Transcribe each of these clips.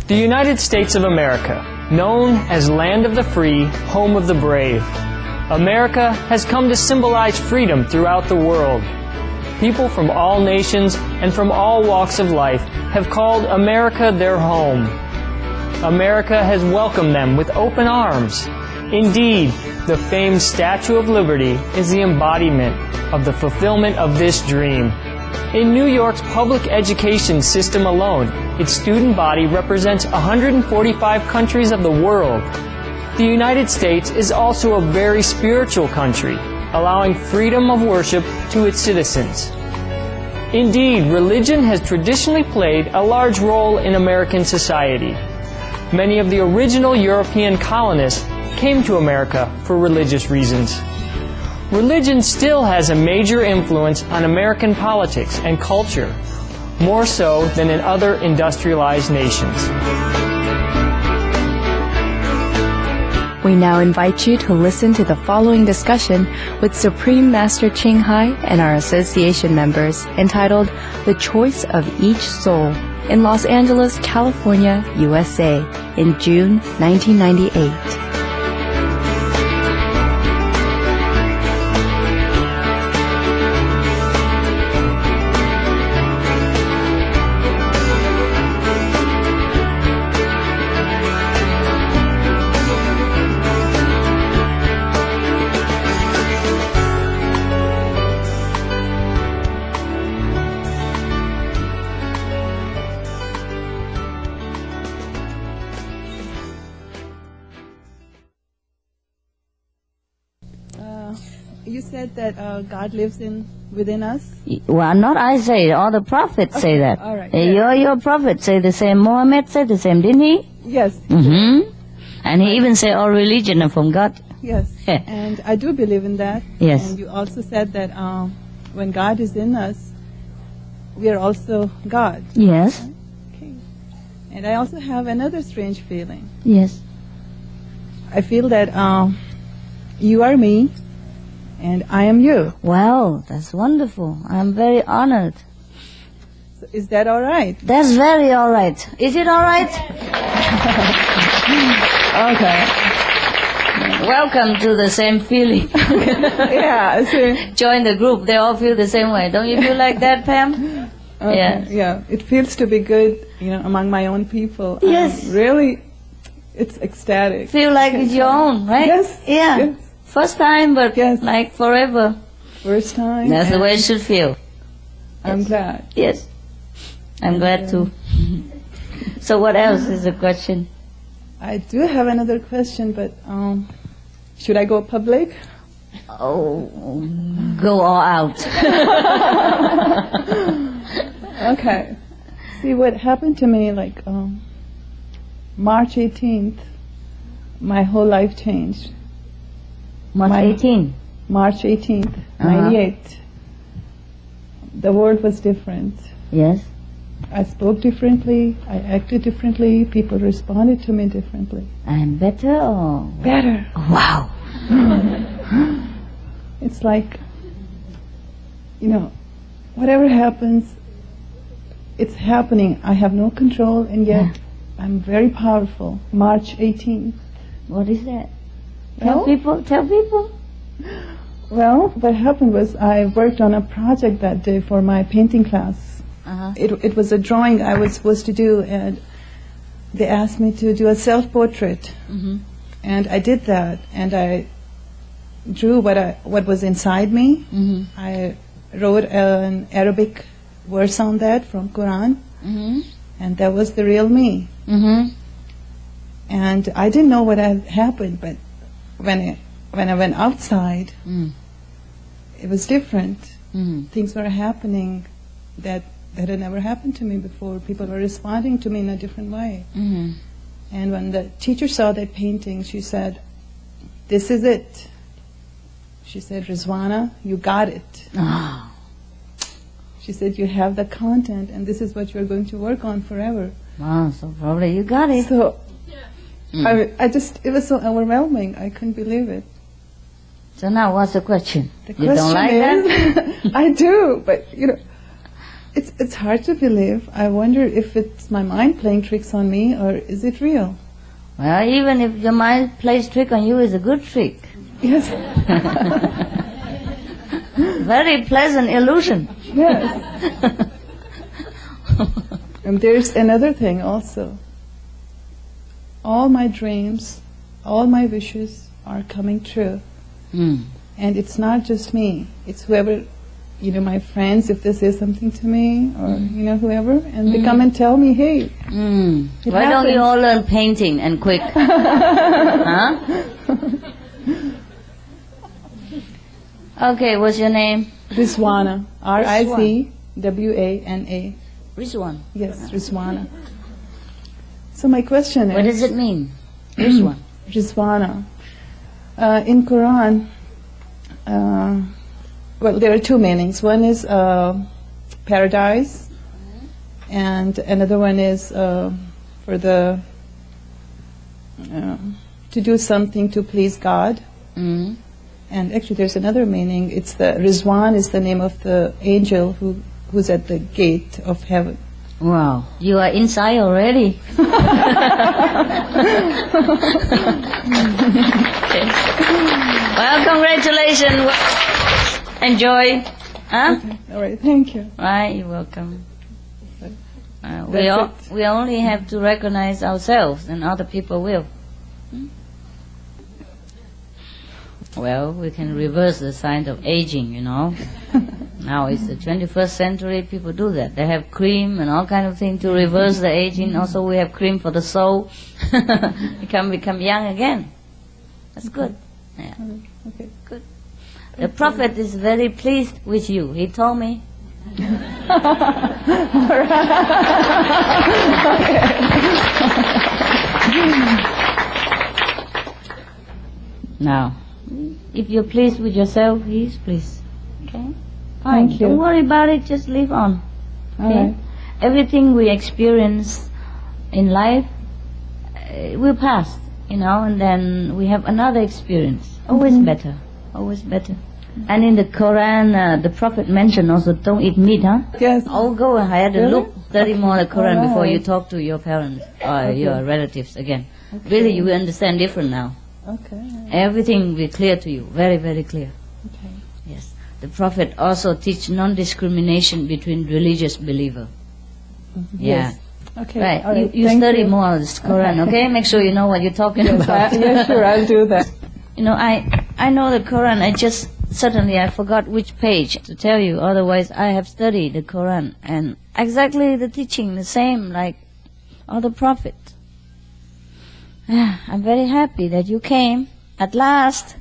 The United States of America, known as Land of the Free, Home of the Brave. America has come to symbolize freedom throughout the world. People from all nations and from all walks of life have called America their home. America has welcomed them with open arms. Indeed, the famed Statue of Liberty is the embodiment of the fulfillment of this dream. In New York's public education system alone, its student body represents 145 countries of the world. The United States is also a very spiritual country, allowing freedom of worship to its citizens. Indeed, religion has traditionally played a large role in American society. Many of the original European colonists came to America for religious reasons. Religion still has a major influence on American politics and culture, more so than in other industrialized nations. We now invite you to listen to the following discussion with Supreme Master Ching Hai and our association members entitled The Choice of Each Soul in Los Angeles, California, USA in June 1998. You said that God lives within us? Well, not I say, all the prophets say that. All right. Your prophets say the same. Muhammad said the same, didn't he? Yes. Mm-hmm. And he even said all religion are from God. Yes. And I do believe in that. Yes. And you also said that when God is in us, we are also God. Yes. Okay. And I also have another strange feeling. Yes. I feel that you are me, and I am you. Wow, that's wonderful. I'm very honored. So is that all right? That's very all right. Is it all right? Okay. Welcome to the same feeling. Yeah. So Join the group. They all feel the same way. Don't you feel like that, Pam? okay, Yes. yeah. It feels to be good, among my own people. Yes. Really, it's ecstatic. Feel like it's your own, right? Yes. Yeah. Yes. First time, but Yes. like forever. First time. That's the and way it should feel. I'm Yes. glad. Yes. I'm glad too. So what else is the question? I do have another question, but should I go public? Oh, go all out. Okay. See, what happened to me, like March 18th, my whole life changed. March 18. March 18th, 98. The world was different. Yes. I spoke differently, I acted differently, people responded to me differently. And better or? Better. Oh, wow. It's like, whatever happens, it's happening. I have no control, and yet I'm very powerful. March 18th. What is that? Well, Tell people. Well, what happened was I worked on a project that day for my painting class. Uh-huh. It was a drawing I was supposed to do, and they asked me to do a self-portrait. Mm-hmm. And I did that, and I drew what was inside me. Mm-hmm. I wrote an Arabic verse on that from Quran, Mm-hmm. and that was the real me. Mm-hmm. And I didn't know what had happened, but when I went outside, it was different. Mm-hmm. Things were happening that had never happened to me before. People were responding to me in a different way. Mm-hmm. And when the teacher saw that painting, she said, "This is it." She said, "Rizwana, you got it." Oh. She said, "You have the content, and this is what you're going to work on forever." Wow, so probably you got it. So, it was so overwhelming. I couldn't believe it. So now what's the question? The You don't like question that? is, I do, but It's hard to believe. I wonder if it's my mind playing tricks on me, or is it real? Well, even if your mind plays trick on you, it's a good trick. Yes. Very pleasant illusion. Yes. And there's another thing also. All my dreams, all my wishes are coming true. Mm. And it's not just me. It's whoever, my friends, if they say something to me, or, whoever, and they come and tell me, hey, why don't you all learn painting and quick? Huh? Okay, what's your name? Rizwana. Rizwana. Rizwan. Yes, Rizwana. So my question is... What does it mean? Rizwan. Rizwana. In Quran, well, there are two meanings. One is paradise, and another one is for the to do something to please God. Mm. And actually, there's another meaning. It's the Rizwan is the name of the angel who's at the gate of heaven. Wow, you are inside already. Okay. Well, congratulations. Enjoy. Huh? Okay. All right, thank you. Right, you're welcome. That's we only have to recognize ourselves, and other people will. Well, we can reverse the sign of aging, Now it's the 21st century, people do that. They have cream and all kind of things to reverse the aging. Also, we have cream for the soul. You can become young again. That's good. Yeah. Okay. Good. The Prophet is very pleased with you. He told me. Now, if you're pleased with yourself, he's pleased. Okay? Fine. Thank you. Don't worry about it, just live on. All Okay? right. Everything we experience in life will pass, and then we have another experience. Always better. Always better. And in the Quran, the Prophet mentioned also, don't eat meat, huh? Yes. Oh, go ahead and Really? look, study more the Quran All before you right. talk to your parents or Okay. your relatives again. Okay. Really, you will understand different now. Okay. Everything will be clear to you, very, very clear. Okay. Yes. The Prophet also teach non-discrimination between religious believer. Yeah. Yes. Okay. Right. All right. You Thank study you. more of this Quran, okay? Make sure you know what you're talking about. Yeah, sure, I'll do that. I know the Quran. Suddenly I forgot which page to tell you. Otherwise, I have studied the Quran and exactly the teaching, the same like all the Prophet. I'm very happy that you came at last.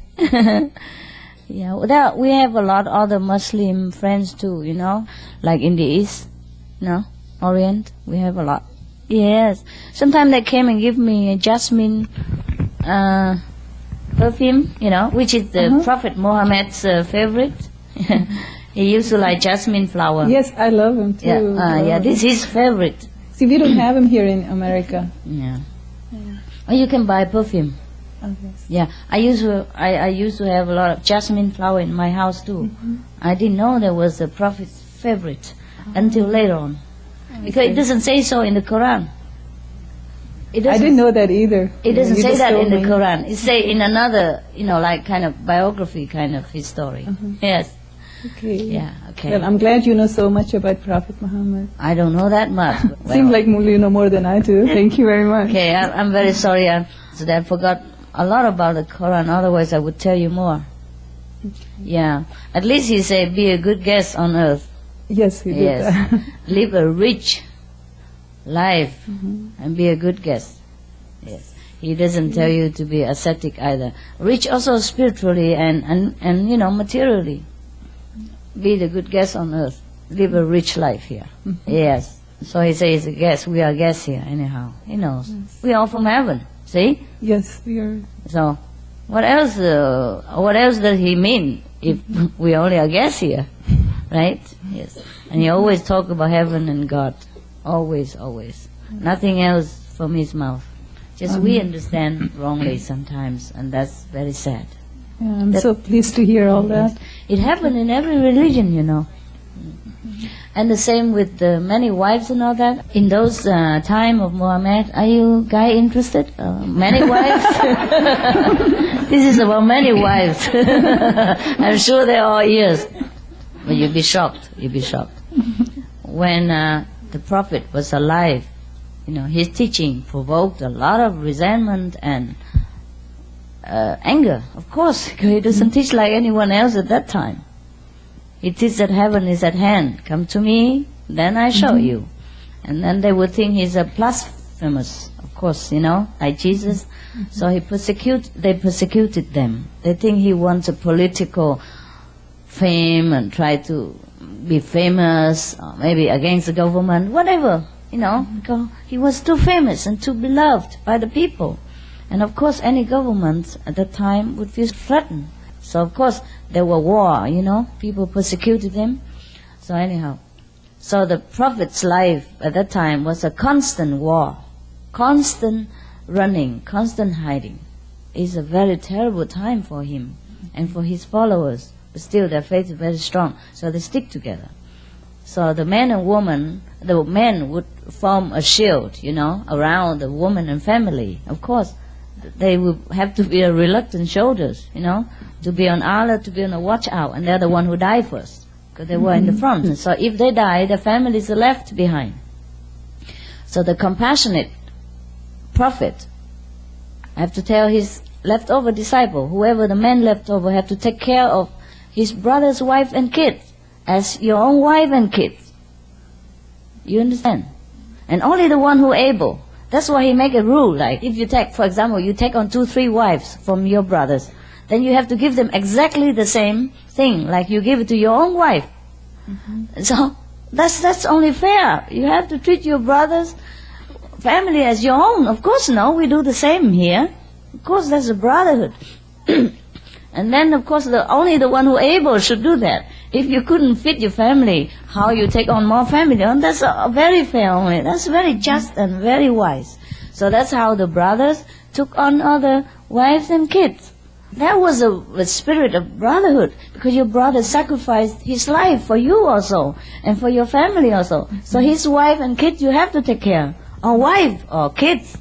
Yeah, we have a lot of other Muslim friends too, like in the East, Orient, we have a lot. Yes, sometimes they came and give me a jasmine perfume, which is the Prophet Muhammad's favorite. He used to like jasmine flower. Yes, I love him too. Yeah, this is his favorite. See, we don't have him here in America. Yeah. Oh, you can buy perfume. Oh, yes. Yeah, I used to have a lot of jasmine flower in my house too. I didn't know there was a Prophet's favorite until later on, because it doesn't say so in the Quran. I didn't know that either. It doesn't You say just that told in the me. Quran. It say in another, like kind of biography kind of his story. Yes. Okay. Yeah. Okay. Well, I'm glad you know so much about Prophet Muhammad. I don't know that much. but Seems well, like you know more than I do. Thank you very much. Okay, I'm very sorry that I forgot a lot about the Quran. Otherwise, I would tell you more. Yeah. At least he said, be a good guest on earth. Yes, he did Yes. that. Live a rich life and be a good guest. Yes. He doesn't tell you to be ascetic either. Rich also spiritually and materially. Be the good guest on earth. Live a rich life here. Yes. So he says, guest, we are guests here anyhow. He knows. We are from heaven. See? Yes, we are. So, what else does he mean if we only are guests here? Right? Yes. And he always talk about heaven and God. Always, always. Nothing else from his mouth. Just we understand wrongly sometimes, and that's very sad. Yeah, I'm so pleased to hear all that. It happened in every religion, And the same with the many wives and all that. In those time of Muhammad, are you guy interested? Many wives? This is about many wives. I'm sure they're all ears. But you'll be shocked. You'll be shocked. When the Prophet was alive, his teaching provoked a lot of resentment and anger. Of course, he doesn't teach like anyone else at that time. He teaches that heaven is at hand. Come to me, then I show you. And then they would think he's a blasphemous, of course, like Jesus. So they persecuted them. They think he wants a political fame and try to be famous, or maybe against the government, whatever, because he was too famous and too beloved by the people. And of course any government at that time would feel threatened. So of course there were war, people persecuted him. So anyhow, so the Prophet's life at that time was a constant war, constant running, constant hiding. It's a very terrible time for him and for his followers. But still their faith is very strong, so they stick together. So the man and woman, the men would form a shield, around the woman and family. Of course, they would have to be a reluctant shoulders, to be on alert, to be on a watch out, and they're the one who die first, because they were in the front. So if they die, the families are left behind. So the compassionate Prophet have to tell his leftover disciple, whoever the man left over, have to take care of his brother's wife and kids as your own wife and kids. You understand? And only the one who able. That's why he make a rule, like if you take, for example, you take on 2-3 wives from your brothers, then you have to give them exactly the same thing, like you give it to your own wife. So that's only fair. You have to treat your brother's family as your own. Of course, no, we do the same here. Of course, that's a brotherhood. And then, of course, only the one who able should do that. If you couldn't fit your family, how you take on more family? And that's very fair only. That's very just and very wise. So that's how the brothers took on other wives and kids. That was a spirit of brotherhood, because your brother sacrificed his life for you also, and for your family also. So his wife and kids you have to take care. Or wife, or kids,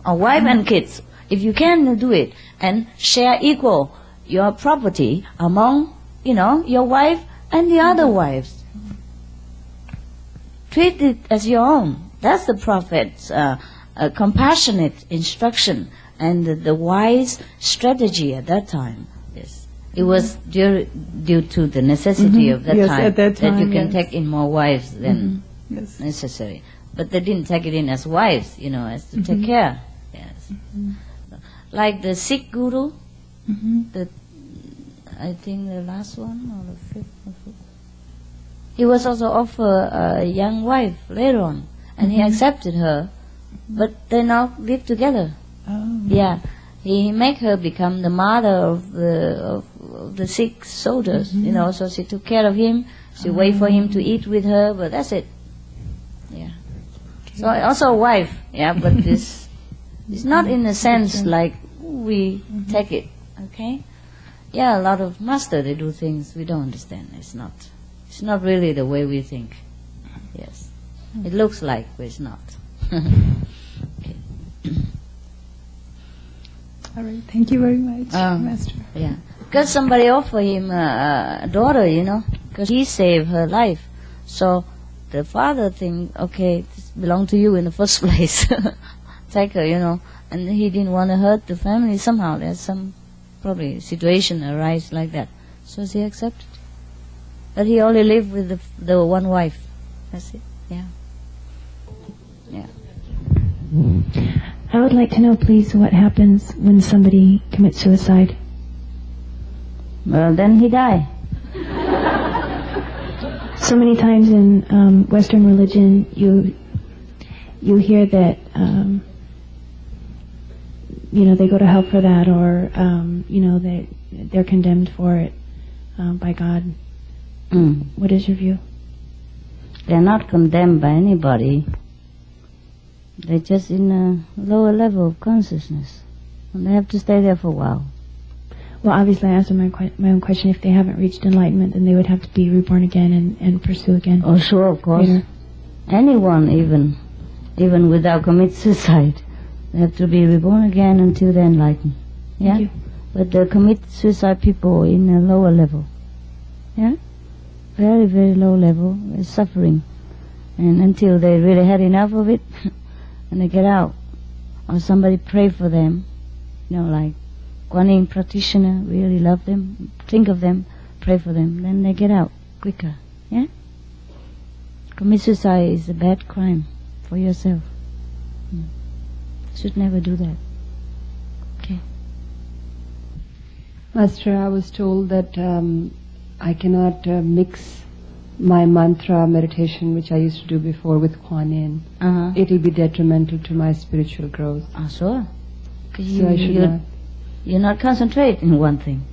or wife and kids. If you can, do it. And share equal your property among, your wife and the other wives. Treat it as your own. That's the Prophet's compassionate instruction and the wise strategy at that time. Yes, it was due to the necessity of that time, at that time that you can take in more wives than necessary. But they didn't take it in as wives, as to take care. Yes, like the Sikh guru. I think the last one or the fifth. He was also offered a young wife later on, and he accepted her, but they now live together. Yeah, he made her become the mother of the Sikh soldiers. So she took care of him. She waited for him to eat with her, but that's it. Yeah. So also a wife. Yeah, but this is not in a sense like we take it. Okay. Yeah, a lot of masters, they do things we don't understand. It's not really the way we think. Yes. It looks like, but it's not. Okay. All right, thank you very much, Master. Yeah. Because somebody offered him a daughter, because he saved her life. So the father think, okay, this belonged to you in the first place. Take her, and he didn't want to hurt the family somehow. There's some probably situation arise like that. So she accepted. But he only lived with the one wife. That's it. Yeah. Yeah. I would like to know, please, what happens when somebody commits suicide. Well, then he died. So many times in Western religion, you hear that they go to hell for that, or that they're condemned for it by God. What is your view? They're not condemned by anybody. They're just in a lower level of consciousness, and they have to stay there for a while. Well, obviously I answered my own question. If they haven't reached enlightenment, then they would have to be reborn again and pursue again. Oh, sure, of course. Later. Anyone, even without commit suicide, they have to be reborn again until they're enlightened. Yeah? Thank you. But the commit suicide people in a lower level. Yeah? Very, very low level, is suffering. And until they really had enough of it, and they get out. Or somebody pray for them, like Kuan Yin practitioner, really love them, think of them, pray for them, then they get out quicker. Yeah? Commit suicide is a bad crime for yourself. Should never do that. Okay. Master, I was told that I cannot mix my mantra meditation, which I used to do before, with Kuan Yin. It will be detrimental to my spiritual growth. Sure. So I should not. You're not concentrating on one thing.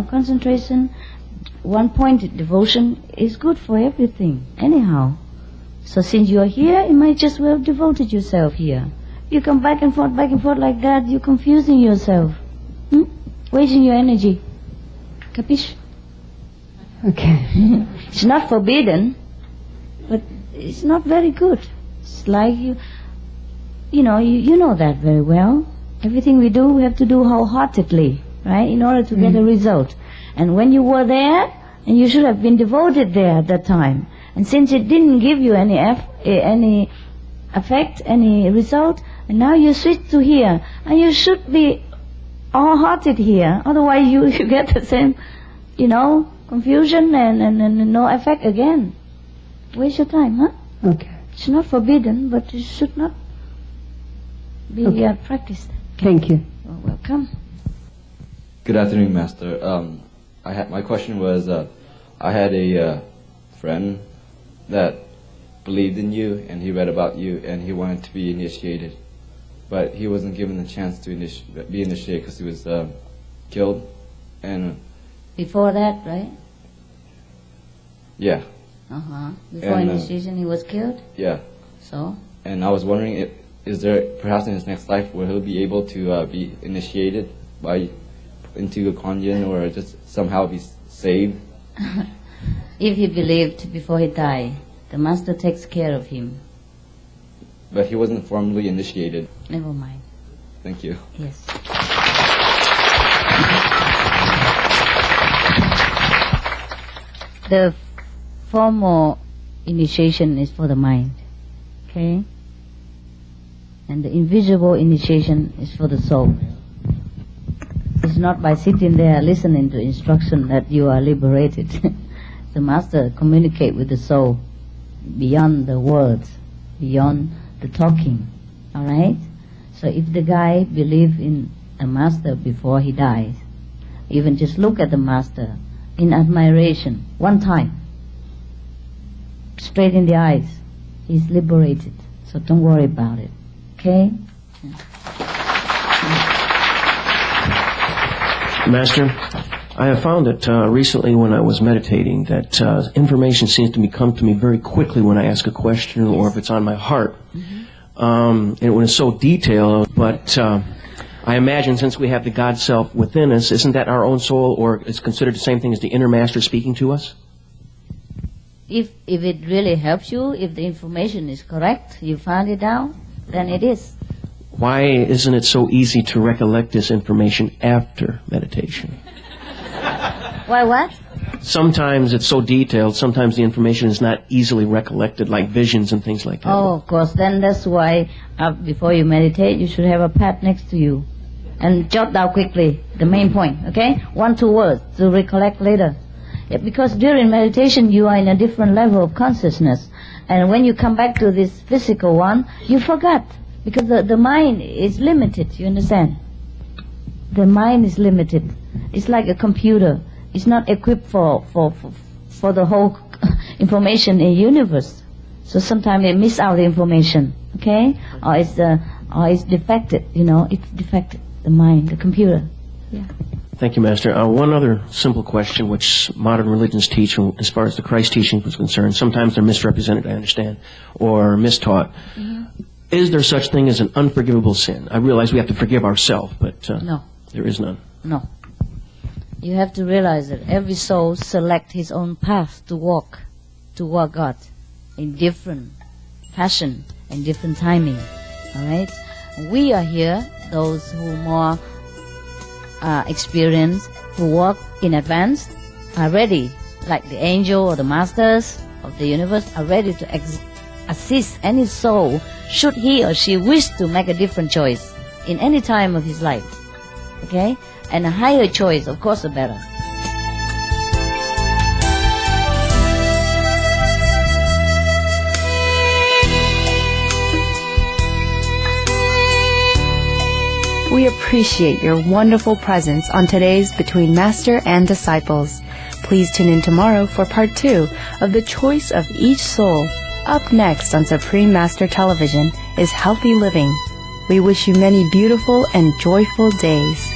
Concentration, one-pointed devotion is good for everything, anyhow. So since you're here, you might just well devoted yourself here. You come back and forth like that, you're confusing yourself. Wasting your energy. Capiche? Okay. It's not forbidden, but it's not very good. It's like you know that very well. Everything we do, we have to do wholeheartedly, right, in order to get a result. And when you were there, and you should have been devoted there at that time, and since it didn't give you any effect, any result, and now you switch to here, and you should be all-hearted here, otherwise you get the same, confusion and no effect again. Waste your time, huh? Okay. It's not forbidden, but it should not be practiced. Thank you. Well, welcome. Good afternoon, Master. My question was, I had a friend that believed in you, and he read about you, and he wanted to be initiated, but he wasn't given the chance to be initiated because he was killed. And before that, right? Yeah. Before initiation, he was killed. Yeah. So. And I was wondering, is there perhaps in his next life where he'll be able to be initiated into a Kuan Yin, or just somehow be saved? If he believed before he died, the Master takes care of him. But he wasn't formally initiated. Never mind. Thank you. Yes. The formal initiation is for the mind, okay? And the invisible initiation is for the soul. It's not by sitting there listening to instruction that you are liberated. The Master communicates with the soul beyond the words, beyond the talking, all right? So if the guy believes in a Master before he dies, even just look at the Master in admiration, one time, straight in the eyes, he's liberated. So don't worry about it, okay? Master, I have found that recently when I was meditating that information seems to come to me very quickly when I ask a question or if it's on my heart. And when it's so detailed, but I imagine since we have the God Self within us, isn't that our own soul, or is considered the same thing as the inner master speaking to us? If it really helps you, if the information is correct, you find it out, then it is. Why isn't it so easy to recollect this information after meditation? Why what? Sometimes it's so detailed, sometimes the information is not easily recollected, like visions and things like that. Oh, of course. Then that's why before you meditate, you should have a pad next to you. And jot down quickly the main point, okay? 1, 2 words to recollect later. Yeah, because during meditation, you are in a different level of consciousness. And when you come back to this physical one, you forgot. Because the mind is limited, you understand? The mind is limited. It's like a computer. It's not equipped for the whole information in the universe. So sometimes they miss out the information, okay? Or it's defected, it's defected, the mind, the computer. Yeah. Thank you, Master. One other simple question which modern religions teach as far as the Christ teaching was concerned. Sometimes they're misrepresented, I understand, or mistaught. Mm-hmm. Is there such thing as an unforgivable sin? I realize we have to forgive ourselves, but no. There is none. No. You have to realize that every soul selects his own path to walk toward God in different fashion and different timing. All right? We are here, those who more experienced, who walk in advance, are ready, like the angel or the masters of the universe, are ready to assist any soul should he or she wish to make a different choice in any time of his life. Okay? And a higher choice, of course, the better. We appreciate your wonderful presence on today's Between Master and Disciples. Please tune in tomorrow for part 2 of The Choice of Each Soul. Up next on Supreme Master Television is Healthy Living. We wish you many beautiful and joyful days.